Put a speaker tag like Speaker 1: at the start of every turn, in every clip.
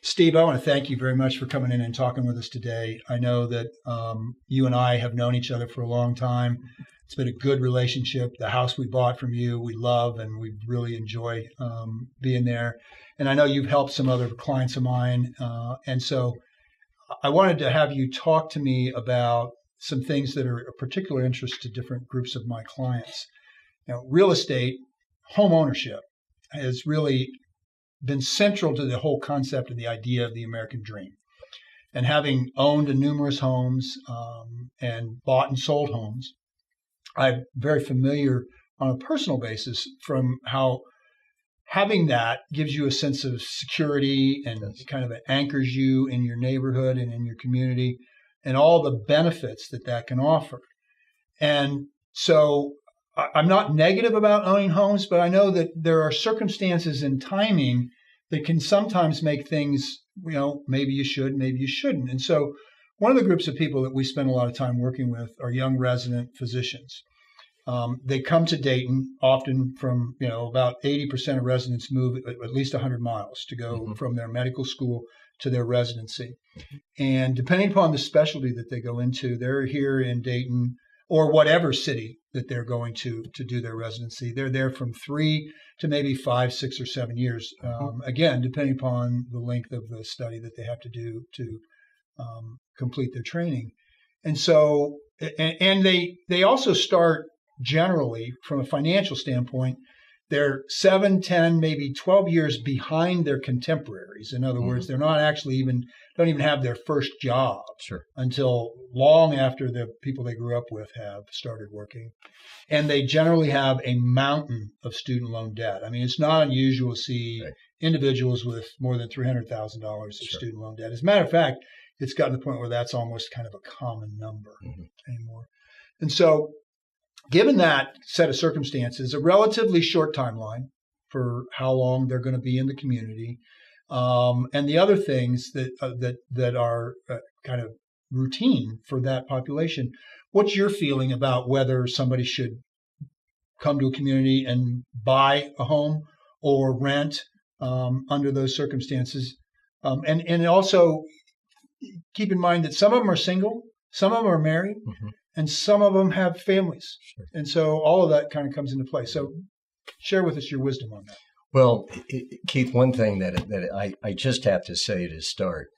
Speaker 1: Steve, I want to thank you very much for coming in and talking with us today. I know that you and I have known each other for a long time. It's been a good relationship. The house we bought from you, we love, and we really enjoy being there. And I know you've helped some other clients of mine. And so I wanted to have you talk to me about some things that are of particular interest to different groups of my clients. Now, real estate, home ownership has really been central to the whole concept of the idea of the American dream. And having owned numerous homes and bought and sold homes, I'm very familiar on a personal basis from how having that gives you a sense of security and kind of anchors you in your neighborhood and in your community and all the benefits that that can offer. And so I'm not negative about owning homes, but I know that there are circumstances and timing that can sometimes make things, maybe you should, maybe you shouldn't. And so one of the groups of people that we spend a lot of time working with are young resident physicians. They come to Dayton often from, about 80% of residents move at least 100 miles to go from their medical school to their residency. And depending upon the specialty that they go into, they're here in Dayton or whatever city that they're going to do their residency. They're there from 3 to maybe 5, 6, or 7 years. Again, depending upon the length of the study that they have to do to complete their training. And so, and they also start generally from a financial standpoint, they're 7, 10, maybe 12 years behind their contemporaries. In other words, they're not actually don't even have their first job until long after the people they grew up with have started working. And they generally have a mountain of student loan debt. I mean, it's not unusual to see individuals with more than $300,000 of student loan debt. As a matter of fact, it's gotten to the point where that's almost kind of a common number anymore. And so given that set of circumstances, a relatively short timeline for how long they're going to be in the community, and the other things that are kind of routine for that population, what's your feeling about whether somebody should come to a community and buy a home or rent under those circumstances? And also keep in mind that some of them are single, some of them are married, and some of them have families. And so all of that kind of comes into play. So share with us your wisdom on that.
Speaker 2: Well, Keith, one thing that I just have to say to start,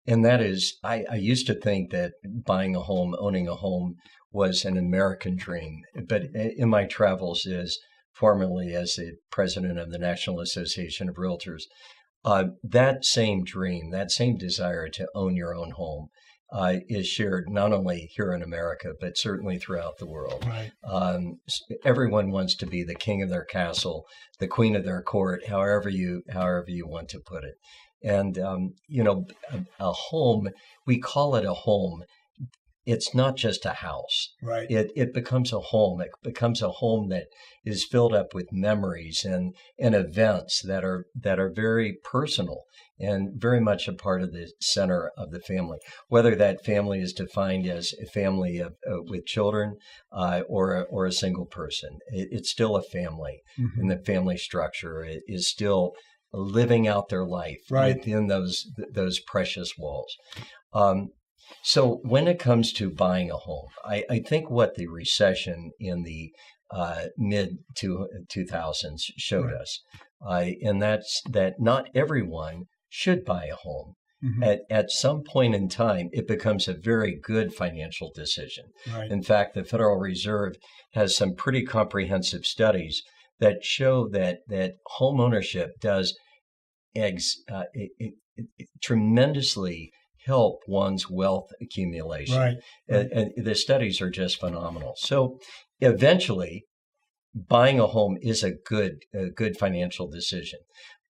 Speaker 2: and that is I used to think that buying a home, owning a home was an American dream. But in my travels formerly as the president of the National Association of Realtors, that same dream, that same desire to own your own home is shared not only here in America, but certainly throughout the world. Everyone wants to be the king of their castle, the queen of their court, however you want to put it. And, a home, we call it a home. It's not just a house. It becomes a home. It becomes a home that is filled up with memories and events that are very personal and very much a part of the center of the family. Whether that family is defined as a family with children or a single person, it's still a family, and the family structure is still living out their life within those precious walls. So when it comes to buying a home, I think what the recession in the mid-2000s showed us, and that's that not everyone should buy a home. At some point in time, it becomes a very good financial decision. In fact, the Federal Reserve has some pretty comprehensive studies that show that home ownership does tremendously help one's wealth accumulation. And the studies are just phenomenal. So eventually, buying a home is a good financial decision.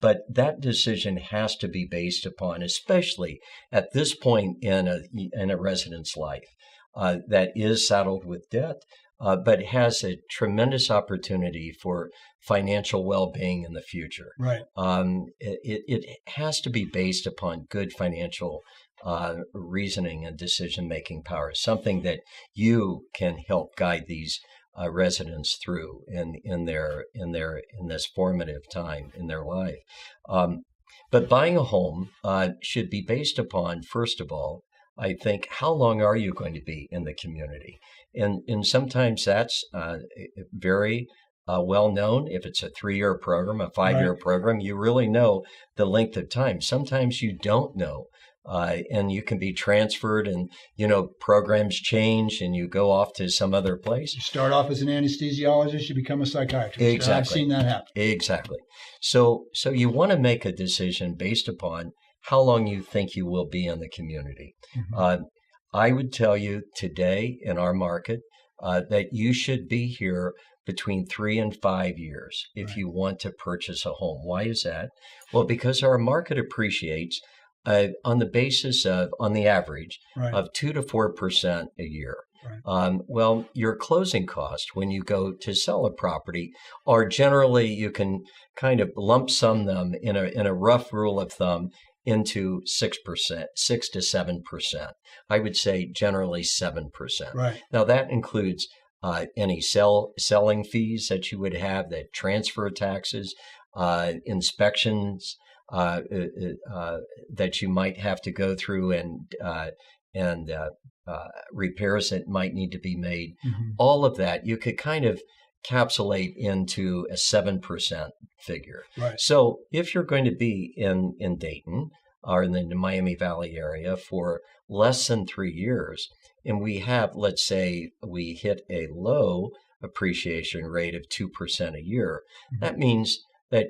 Speaker 2: But that decision has to be based upon, especially at this point in a resident's life that is saddled with debt, but has a tremendous opportunity for financial well-being in the future. It has to be based upon good financial reasoning and decision-making power, something that you can help guide these residents through in this formative time in their life. But buying a home should be based upon, first of all, I think, how long are you going to be in the community? And sometimes that's very well known. If it's a 3-year program, a 5-year program, you really know the length of time. Sometimes you don't know. And you can be transferred and, programs change and you go off to some other place.
Speaker 1: You start off as an anesthesiologist, you become a psychiatrist.
Speaker 2: Exactly.
Speaker 1: I've seen that happen.
Speaker 2: Exactly. So you want to make a decision based upon how long you think you will be in the community. Mm-hmm. I would tell you today in our market that you should be here between 3 and 5 years if you want to purchase a home. Why is that? Well, because our market appreciates on the basis of, on the average, of 2 to 4% a year. Well, your closing costs when you go to sell a property are generally, you can kind of lump sum them in a rough rule of thumb into 6%, 6 to 7%. I would say generally 7%.
Speaker 1: Right.
Speaker 2: Now that includes any selling fees that you would have, that transfer taxes, inspections that you might have to go through, and repairs that might need to be made. Mm-hmm. All of that you could kind of capsulate into a 7% figure.
Speaker 1: Right.
Speaker 2: So if you're going to be in Dayton or in the Miami Valley area for less than 3 years, and we have, let's say, we hit a low appreciation rate of 2% a year, mm-hmm. that means that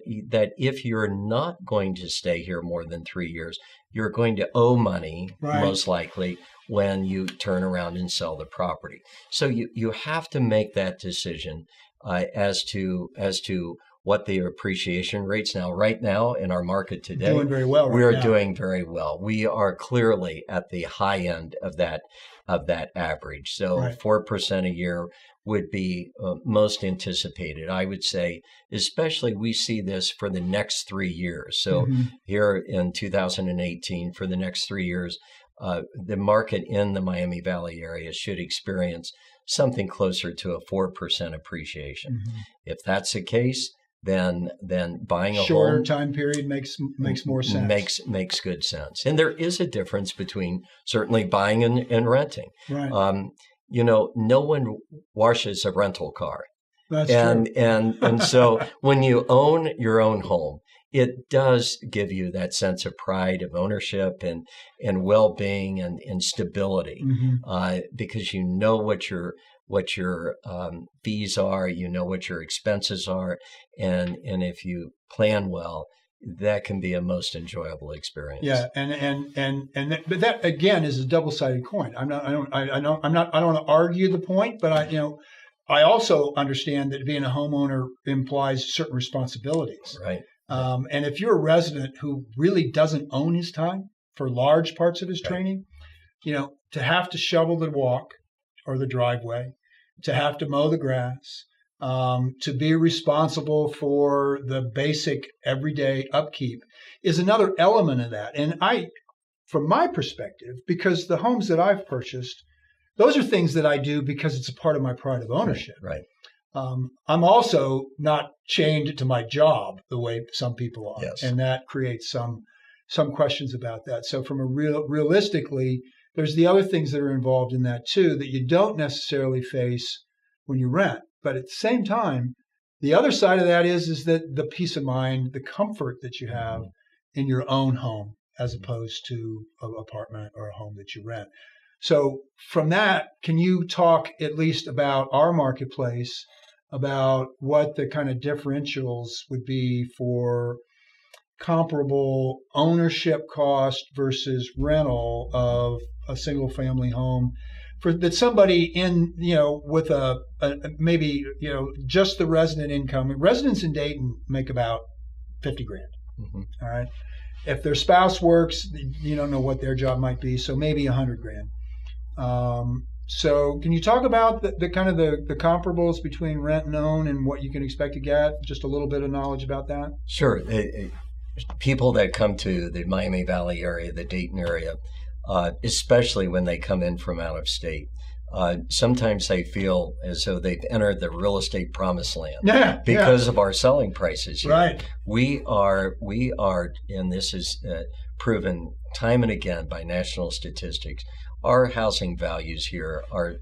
Speaker 2: if you're not going to stay here more than 3 years, you're going to owe money, most likely, when you turn around and sell the property. So you have to make that decision as to what the appreciation rates. Now, right now in our market today,
Speaker 1: doing very well.
Speaker 2: We're doing very well. We are clearly at the high end of that average. So 4% a year would be most anticipated. I would say, especially we see this for the next 3 years. So mm-hmm. here in 2018, for the next 3 years, the market in the Miami Valley area should experience something closer to a 4% appreciation. Mm-hmm. If that's the case, then buying a
Speaker 1: shorter
Speaker 2: home,
Speaker 1: time period makes more sense.
Speaker 2: Makes good sense. And there is a difference between certainly buying and renting.
Speaker 1: Right.
Speaker 2: No one washes a rental car.
Speaker 1: That's true.
Speaker 2: And so when you own your own home, it does give you that sense of pride, of ownership, and well-being and stability, mm-hmm. Because you know what your fees are, you know what your expenses are, and if you plan well, that can be a most enjoyable experience.
Speaker 1: Yeah, but that again is a double-sided coin. I don't want to argue the point, but I also understand that being a homeowner implies certain responsibilities.
Speaker 2: Right.
Speaker 1: And if you're a resident who really doesn't own his time for large parts of his training, to have to shovel the walk or the driveway, to have to mow the grass, to be responsible for the basic everyday upkeep is another element of that. And from my perspective, because the homes that I've purchased, those are things that I do because it's a part of my pride of ownership.
Speaker 2: Right.
Speaker 1: I'm also not chained to my job the way some people are.
Speaker 2: Yes.
Speaker 1: And that creates some questions about that. So from realistically, there's the other things that are involved in that too, that you don't necessarily face when you rent. But at the same time, the other side of that is that the peace of mind, the comfort that you have in your own home, as opposed to an apartment or a home that you rent. So from that, can you talk at least about our marketplace, about what the kind of differentials would be for comparable ownership cost versus rental of a single family home, for that somebody in, with a maybe, just the resident income. Residents in Dayton make about $50,000. Mm-hmm. All right. If their spouse works, you don't know what their job might be. So maybe $100,000. So can you talk about the kind of the comparables between rent and own and what you can expect to get? Just a little bit of knowledge about that.
Speaker 2: Sure. People that come to the Miami Valley area, the Dayton area, especially when they come in from out of state, sometimes they feel as though they've entered the real estate promised land
Speaker 1: Yeah,
Speaker 2: because of our selling prices here.
Speaker 1: right.
Speaker 2: We are, and this is proven time and again by national statistics, our housing values here are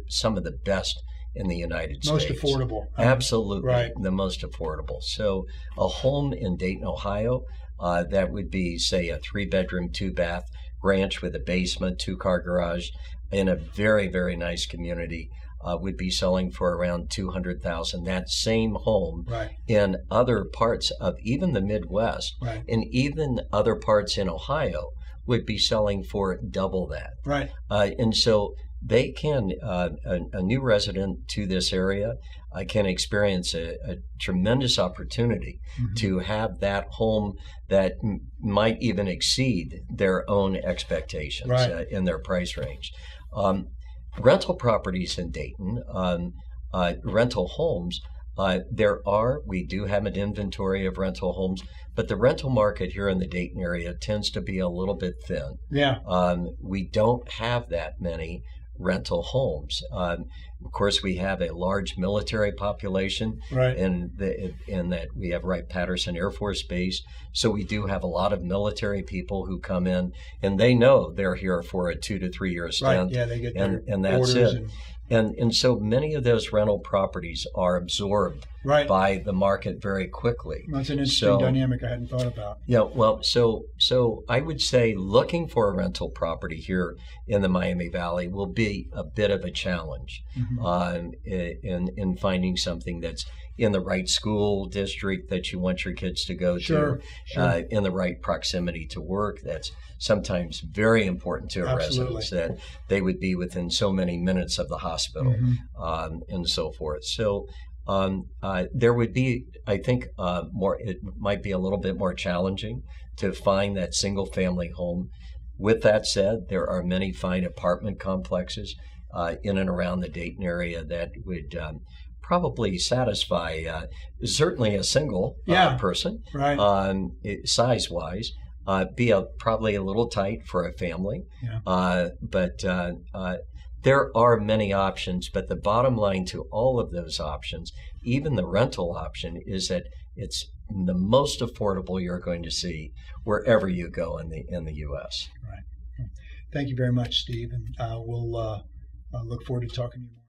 Speaker 2: some of the best in the United
Speaker 1: Most
Speaker 2: States.
Speaker 1: affordable.
Speaker 2: Absolutely,
Speaker 1: Right.
Speaker 2: the most affordable. So a home in Dayton, Ohio, that would be, say, a 3-bedroom, 2-bath ranch with a basement, 2-car garage in a very, very nice community would be selling for around $200,000. That same home
Speaker 1: Right,
Speaker 2: in other parts of even the Midwest
Speaker 1: right,
Speaker 2: and even other parts in Ohio would be selling for double that.
Speaker 1: right.
Speaker 2: And so they can, a new resident to this area can experience a tremendous opportunity
Speaker 1: Mhm.
Speaker 2: to have that home that might even exceed their own expectations
Speaker 1: Right.
Speaker 2: in their price range. Rental properties in Dayton, rental homes, we do have an inventory of rental homes, but the rental market here in the Dayton area tends to be a little bit thin.
Speaker 1: Yeah,
Speaker 2: We don't have that many rental homes. Of course, we have a large military population,
Speaker 1: right.
Speaker 2: in that we have Wright-Patterson Air Force Base. So we do have a lot of military people who come in, and they know they're here for a 2 to 3 year
Speaker 1: Right.
Speaker 2: stint,
Speaker 1: Yeah, they get their
Speaker 2: and that's
Speaker 1: orders
Speaker 2: it. And so many of those rental properties are absorbed
Speaker 1: right.
Speaker 2: by the market very quickly.
Speaker 1: That's an interesting
Speaker 2: So-
Speaker 1: dynamic I hadn't thought about.
Speaker 2: Yeah, well, so I would say looking for a rental property here in the Miami Valley will be a bit of a challenge
Speaker 1: Mhm.
Speaker 2: in finding something that's in the right school district that you want your kids to go
Speaker 1: Sure,
Speaker 2: to,
Speaker 1: sure.
Speaker 2: in the right proximity to work. That's sometimes very important to
Speaker 1: Absolutely.
Speaker 2: residents, that they would be within so many minutes of the hospital,
Speaker 1: Mhm.
Speaker 2: and so forth. So there would be, I think, it might be a little bit more challenging to find that single family home. With that said, there are many fine apartment complexes in and around the Dayton area that would probably satisfy certainly a single
Speaker 1: Yeah.
Speaker 2: person,
Speaker 1: Right.
Speaker 2: size wise. Be probably a little tight for a family,
Speaker 1: Yeah.
Speaker 2: but there are many options. But the bottom line to all of those options, even the rental option, is that it's the most affordable you're going to see wherever you go in the U.S.
Speaker 1: Thank you very much, Steve, and we'll look forward to talking to you more.